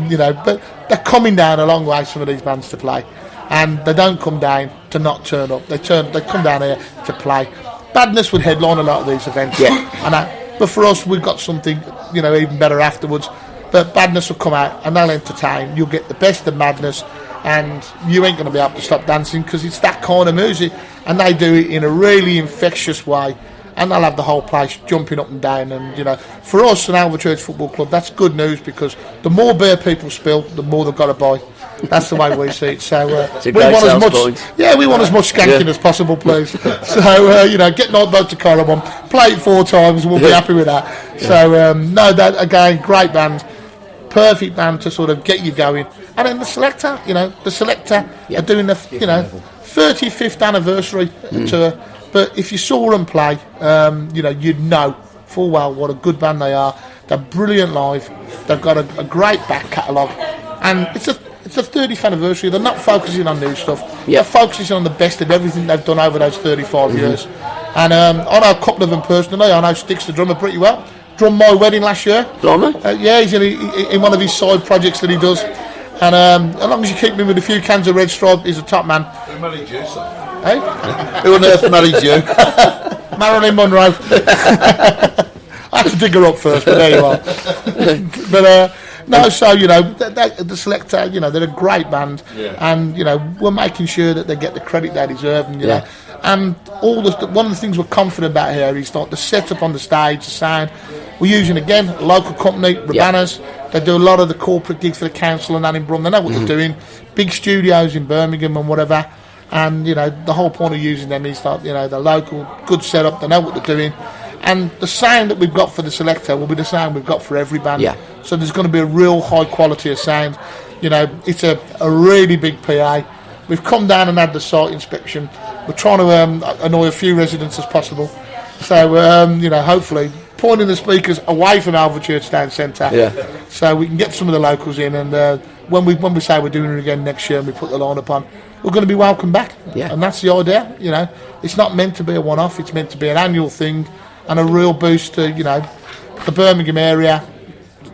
you know. But they're coming down a long way, some of these bands to play. And they don't come down to not turn up. They come down here to play. Badness would headline a lot of these events. But for us, we've got something, you know, even better afterwards. But Badness will come out and they'll entertain. You'll get the best of Madness, and you ain't going to be able to stop dancing because it's that kind of music. And they do it in a really infectious way. And they'll have the whole place jumping up and down. And, you know, for us, an Alvechurch Football Club, that's good news because the more beer people spill, the more they've got to buy. That's the way we see it. So we want as much, we want as much skanking as possible, please. So you know, get Nightboat to Coromon, play it 4 times, and we'll be happy with that. So no, that again, great band, perfect band to sort of get you going. And then the Selector, you know, are doing the 35th anniversary tour. But if you saw them play, you know, you'd know full well what a good band they are. They're brilliant live. They've got a great back catalogue, and it's a 30th anniversary. They're not focusing on new stuff. They're focusing on the best of everything they've done over those 35 years. And I know a couple of them personally. I know Sticks, the drummer, pretty well. Drummed my wedding last year. He's in one of his side projects that he does. And as long as you keep him with a few cans of Red Stripe, he's a top man. Who married you, son? Hey? Who on earth married you? Marilyn Monroe. I I had to dig her up first, but there you are. But no, so the Selector, they're a great band, and we're making sure that they get the credit they deserve, and and one of the things we're confident about here is like the setup on the stage, the sound. We're using again a local company, Rabanas. They do a lot of the corporate gigs for the council and that in Brum. They know what they're doing. Big studios in Birmingham and whatever. And the whole point of using them is that the local good setup. They know what they're doing, and the sound that we've got for the Selector will be the sound we've got for every band. Yeah. So there's going to be a real high quality of sound. It's a really big PA. We've come down and had the site inspection. We're trying to annoy a few residents as possible. So hopefully pointing the speakers away from Alvechurch Town Centre. Yeah. So we can get some of the locals in, and when we say we're doing it again next year and we put the line up on, we're going to be welcome back. Yeah. And that's the idea. It's not meant to be a one-off. It's meant to be an annual thing and a real boost to the Birmingham area,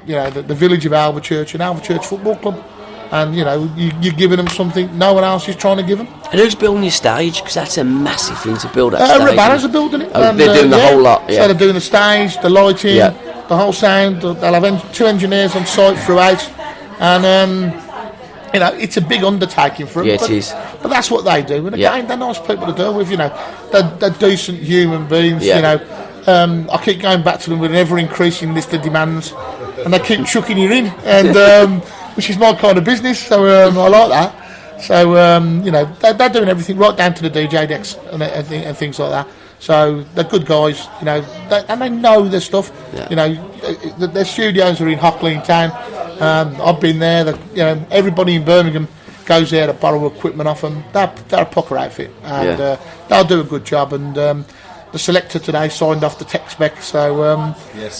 the village of Alvechurch and Alvechurch Football Club. And you're giving them something no one else is trying to give them. And who's building your stage? Because that's a massive thing to build that stage. Rabanas are building it. Oh, they're doing the whole lot. Yeah. So they're doing the stage, the lighting, the whole sound. They'll have 2 engineers on site throughout, and it's a big undertaking for them. Yeah, it is. But that's what they do. And again, they're nice people to deal with. They're decent human beings. Yeah. I keep going back to them with an ever increasing list of demands, and they keep chucking you in, and which is my kind of business. So I like that. So they're doing everything right down to the DJ decks and things like that. So they're good guys, and they know their stuff. Yeah. Their studios are in Hockley in town. I've been there. Everybody in Birmingham goes there to borrow equipment off them. They're a pucker outfit, and they'll do a good job. And the Selector today signed off the tech spec, so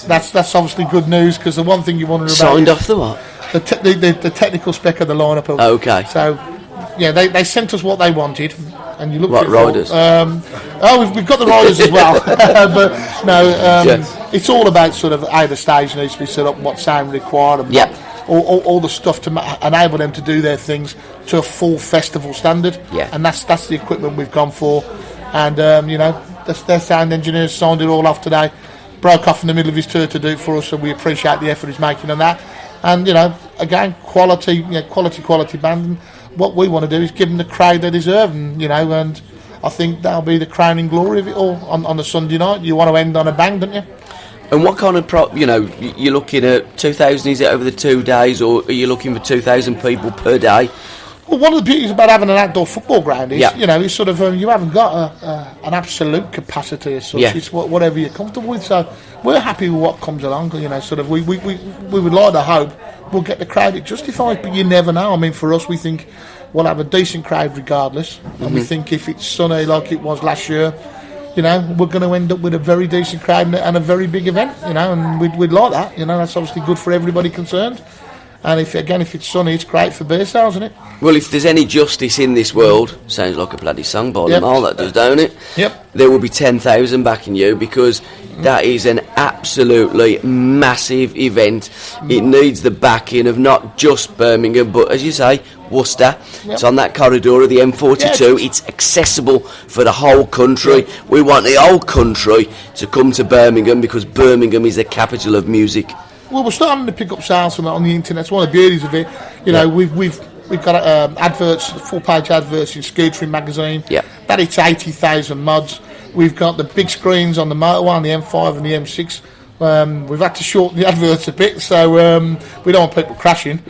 that's obviously good news, because the one thing you wonder about signed off the what? The technical spec of the lineup. Okay. So they sent us what they wanted, and you look at riders. We've got the riders as well, but no, it's all about sort of how the stage needs to be set up, what sound required, and all the stuff to enable them to do their things to a full festival standard. Yeah. And that's the equipment we've gone for, and their sound engineers signed it all off today. Broke off in the middle of his tour to do it for us, so we appreciate the effort he's making on that. And again, quality band. And what we want to do is give them the crowd they deserve, and and I think that'll be the crowning glory of it all on the Sunday night. You want to end on a bang, don't you? And what kind of you're looking at 2,000? Is it over the 2 days, or are you looking for 2,000 people per day? Well, one of the beauties about having an outdoor football ground is, it's sort of you haven't got an absolute capacity as such. It's whatever you're comfortable with. So we're happy with what comes along. Sort of we would like to hope we'll get the crowd it justifies, but you never know. I mean, for us, we think we'll have a decent crowd regardless, and we think if it's sunny like it was last year, we're going to end up with a very decent crowd and a very big event. And we'd like that. That's obviously good for everybody concerned. And if it's sunny, it's great for beer sales, isn't it? Well, if there's any justice in this world, sounds like a bloody song by them all, that does, don't it? Yep. There will be 10,000 backing you, because that is an absolutely massive event. It needs the backing of not just Birmingham, but as you say, Worcester. Yep. It's on that corridor of the M42. It's accessible for the whole country. Yep. We want the whole country to come to Birmingham, because Birmingham is the capital of music. Well, we're starting to pick up sales from it on the internet. It's one of the beauties of it. We've got adverts, full-page adverts in Scootering magazine. Yeah. That it's 80,000 mods. We've got the big screens on the motorway, on the M5 and the M6. We've had to shorten the adverts a bit, so we don't want people crashing.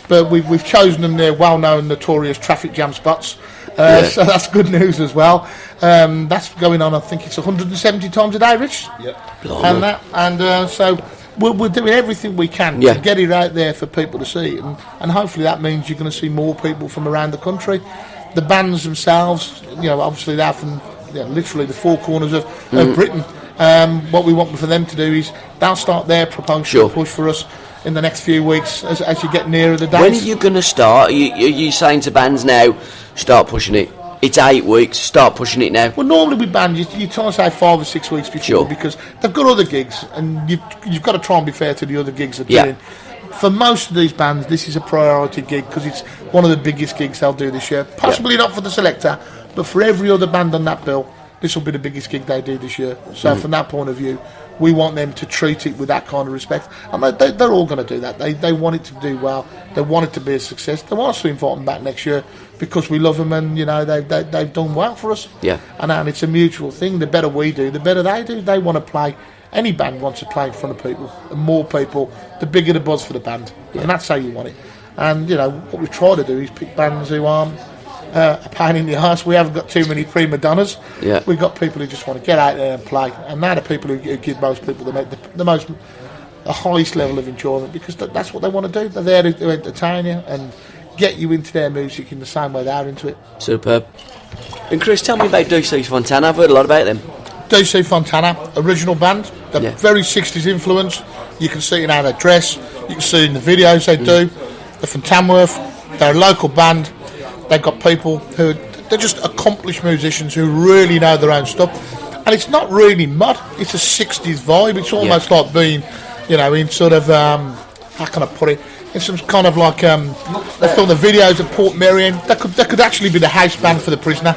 But we've chosen them near well-known, notorious traffic jam spots. So that's good news as well. That's going on, I think it's 170 times a day, Rich. Yep. So we're doing everything we can to get it out there for people to see, and hopefully that means you're going to see more people from around the country. The bands themselves, obviously they're from literally the four corners of Britain. What we want for them to do is they'll start their promotional push for us in the next few weeks as you get nearer the dates. When are you going to start? Are you saying to bands now, start pushing it? It's 8 weeks, start pushing it now. Well, normally with bands, you try and say 5 or 6 weeks before, because they've got other gigs, and you've got to try and be fair to the other gigs they're doing. For most of these bands, this is a priority gig, because it's one of the biggest gigs they'll do this year. Possibly not for the Selector, but for every other band on that bill, this will be the biggest gig they do this year. So from that point of view, we want them to treat it with that kind of respect. And they're all going to do that. They want it to do well. They want it to be a success. They want us to invite them back next year because we love them, and they've done well for us. Yeah. And it's a mutual thing. The better we do, the better they do. They want to play. Any band wants to play in front of people, and more people, the bigger the buzz for the band. Yeah. And that's how you want it. And what we try to do is pick bands who aren't a pain in the arse. We haven't got too many prima donnas. Yeah. We've got people who just want to get out there and play, and they're the people who give most people the highest level of enjoyment, because that's what they want to do. They're there to entertain you and get you into their music in the same way they're into it. Superb. And Chris, tell me about DC Fontana. I've heard a lot about them. DC Fontana, original band. They're very 60s influence. You can see it in how they dress. You can see it in the videos they do. They're from Tamworth. They're a local band. They've got people they're just accomplished musicians who really know their own stuff. And it's not really mud. It's a 60s vibe. It's almost like being, in sort of, how can I put it? It's some kind of like, they film the videos at Port Merion. That could actually be the house band for The Prisoner.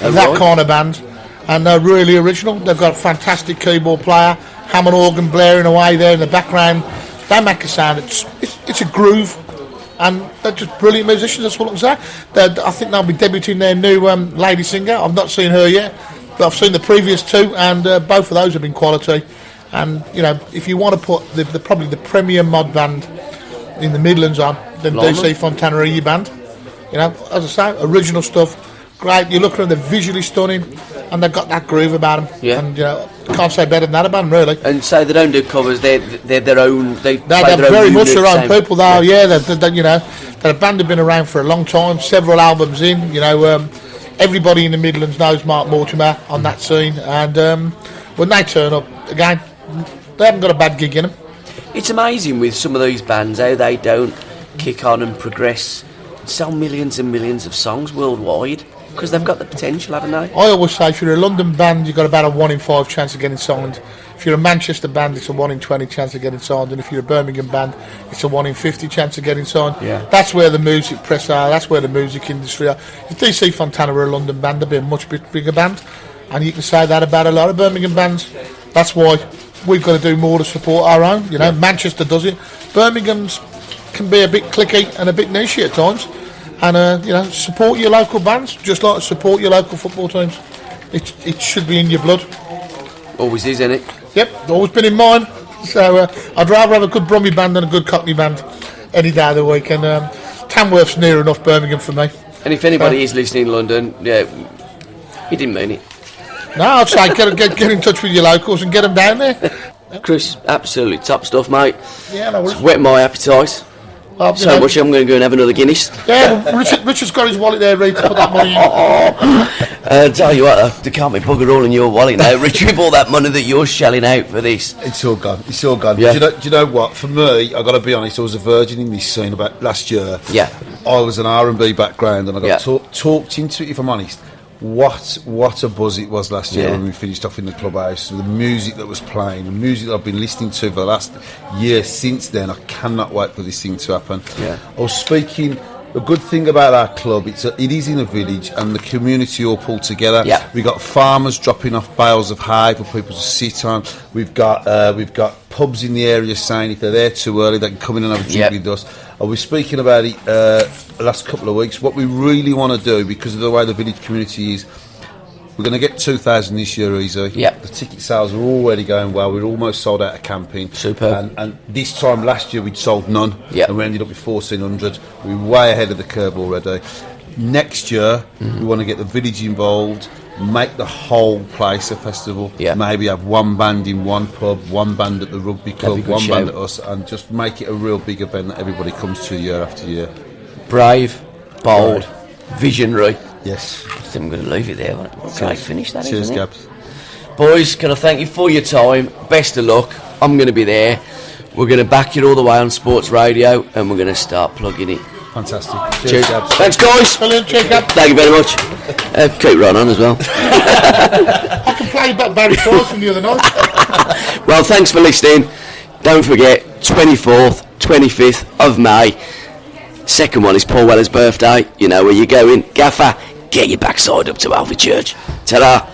That kind of band. And they're really original. They've got a fantastic keyboard player, Hammond organ blaring away there in the background. They make a sound. It's a groove, and they're just brilliant musicians. That's what I can say. I think they'll be debuting their new lady singer. I've not seen her yet, but I've seen the previous two, and both of those have been quality. And if you want to put probably the premier mod band in the Midlands on, then DC Fontana are your band. As I say, original stuff. Great. You look at them; they're visually stunning. And they've got that groove about them. Yeah. And can't say better than that about them, really. And so they don't do covers; they're their own. They're very much their own people. Though, they're a band have been around for a long time, several albums in. Everybody in the Midlands knows Mark Mortimer on that scene, and when they turn up again, they haven't got a bad gig in them. It's amazing with some of these bands how they don't kick on and progress, sell millions and millions of songs worldwide. Because they've got the potential, haven't they? I always say, if you're a London band, you've got about a 1 in 5 chance of getting signed. If you're a Manchester band, it's a 1 in 20 chance of getting signed. And if you're a Birmingham band, it's a 1 in 50 chance of getting signed. Yeah. That's where the music press are. That's where the music industry are. If DC Fontana were a London band, they'd be a much bigger band. And you can say that about a lot of Birmingham bands. That's why we've got to do more to support our own. Manchester does it. Birmingham's can be a bit cliquey and a bit niche at times. And support your local bands, just like support your local football teams. It should be in your blood. Always is, isn't it? Yep, always been in mine. So I'd rather have a good Brummy band than a good Cockney band any day of the week. And Tamworth's near enough Birmingham for me. And if anybody is listening in London, he didn't mean it. No, I'd say get in touch with your locals and get them down there. Chris, absolutely top stuff, mate. Yeah, no worries. It's whet my appetite. So much I'm going to go and have another Guinness. Yeah, well, Richard's got his wallet there ready to put that money in. Tell you what, there can't be bugger all in your wallet now, Richard, with all that money that you're shelling out for this. It's all gone. Yeah. Do you know what? For me, I've got to be honest, I was a virgin in this scene about last year. Yeah. I was an R&B background, and I got talked into it, if I'm honest. What a buzz it was last year when we finished off in the clubhouse. The music that was playing, the music that I've been listening to for the last year since then. I cannot wait for this thing to happen. Yeah. I was speaking. The good thing about our club, it is in a village, and the community all pulled together. Yeah. We've got farmers dropping off bales of hay for people to sit on. We've got pubs in the area saying if they're there too early, they can come in and have a drink with us. I was speaking about it the last couple of weeks. What we really want to do, because of the way the village community is, we're going to get 2,000 this year easy. Yep. The ticket sales are already going well. We're almost sold out of camping. Superb. And this time last year we'd sold none. Yep. And we ended up with 1,400. We're way ahead of the curve already. Next year we want to get the village involved, make the whole place a festival. Yep. Maybe have one band in one pub, one band at the rugby club, one band at us, and just make it a real big event that everybody comes to year after year. Brave, bold, visionary. Yes. I think I'm going to leave it there. Great finish, that Cheers, isn't it? Gabs. Boys, can I thank you for your time. Best of luck. I'm going to be there. We're going to back you all the way on Sports Radio, and we're going to start plugging it. Fantastic. Cheers, Gabs. Thanks, guys. Brilliant. Cheers, Gabs. Thank you very much. Keep right on as well. I can play back Barry Shaw's from the other night. Well, thanks for listening. Don't forget, 24th, 25th of May. Second one is Paul Weller's birthday. You know where you're going. Gaffer, get your backside up to Alvechurch. Ta-da.